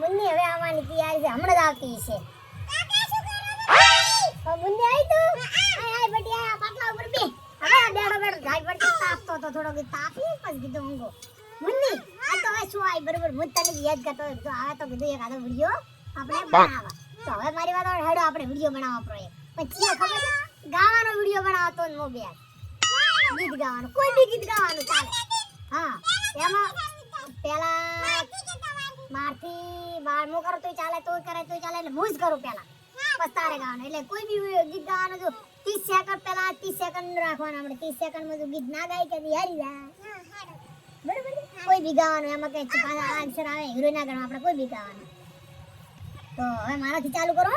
મુન્ની હવે આવવાની તૈયારી છે, હમણાં જ આવતી છે. મુન્ની આવી તું? આય બટિયા પાટલા ઉપર બે. હવે બેઠો ગાય પર તાપતો તો થોડો કે તાપી પછી કીધું ઊંઘો. મુન્ની આ તો હવે શું આઈ બરોબર હું તને યાદ કરતો તો આવે તો કીધું એક આદો વિડિયો આપણે બનાવવા. તો હવે મારી વાત હેડો આપણે વિડિયો બનાવવા પ્રોજેક્ટ. પછી ખબર છે ગાવાનો વિડિયો બનાવતો ને મોબે ગીત ગાવાનું કોઈ બી ગીત ગાવાનું ચાલે. હા એમાં પેલા મારથી બારમો કરો તોય ચાલે તોય કરે તોય ચાલે એટલે હું જ કરું પેલા પછી તારે ગાવાનું. એટલે કોઈ બી ગીત ગાવાનું જો 30 સેકન્ડ પેલા 30 સેકન્ડ રાખવાના. આપણે 30 સેકન્ડમાં જો ગીત ના ગાય કે હારી જાય બરોબર. કોઈ બી ગાવાનું એમાં કઈ આન્સર આવે હીરો ના ગણવા આપણે કોઈ બી ગાવાનું. તો હવે મારાથી ચાલુ કરો.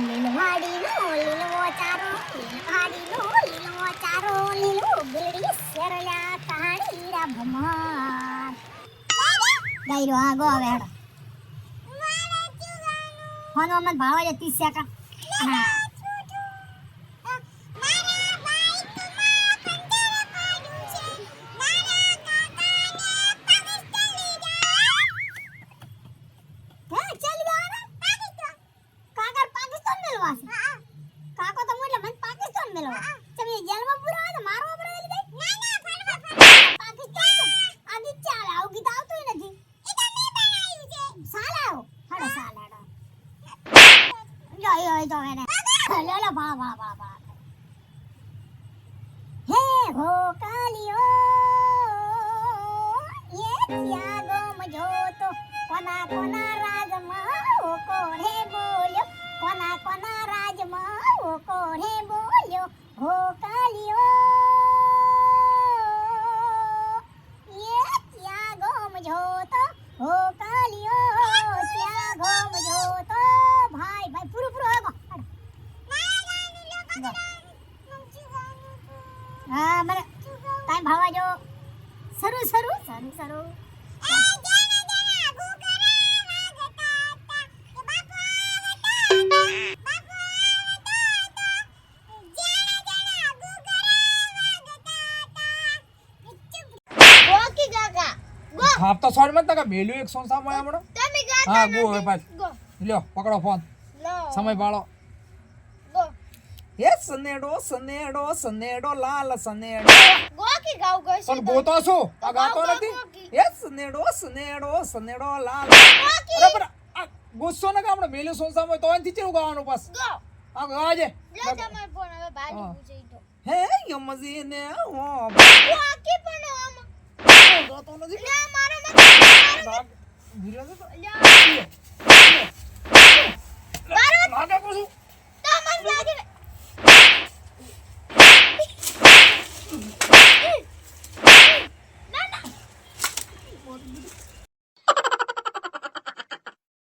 લીલવાડીનો લીલવો ચારો લીલવાડીનો લીલવો ચારો લીલો બિલડી શેરલ્યા કાળીરા ભમાર ગાયરો આ ગો હવે હેડો ફોન મત ભાળવા દે 30 સેકન્ડ. હા કાકો તો મોટલા મને પાકિસ્તાન મેલો તમે જેલમાં પૂરા હોય તો મારો આપણે લઈ દે. ના પાકિસ્તાન આદિ ચાલે આવું ગીત આવતું નથી. એ તો મે બનાવ્યું છે સાલાઓ હડો સાલાડો જોય તો એને લે લે બા હે હો કાલિયો ये त्यागो मजो तो कोना कोना राजमा ओ कोने बोल्यो कोना कोना राजमा ओ कोने बोल्यो हो कालियो ये त्यागो मजो तो हो कालियो त्यागो मजो तो भाई भाई पूरो पूरो आगो हाँ મને ટાઈમ ભાવા જો સરું હા તો સોડ મત તકા મેલ્યું એક સોંગ સામો હમણો તમે ગાતા હા ગો હવે પાછ લ્યો પકડો ફોન સમય બાળો એ સનેડો લાલ સનેડો ગો કે ગાવ ગો પણ ગોતો છું આ ગાતો નથી એ સનેડો લાલ અરે પણ આ ગુસ્સો ન કે આપણે મેલ્યું સોંગ સામો તો એનથી ચેવું ગાવાનું બસ ગો આ ગાજે લે તમાર ફોન હવે બાજુ પૂછઈ તો હે યમજીને હો ગો કે પણ આમ ગાતો નથી લે મારો મત ધીરે તો લે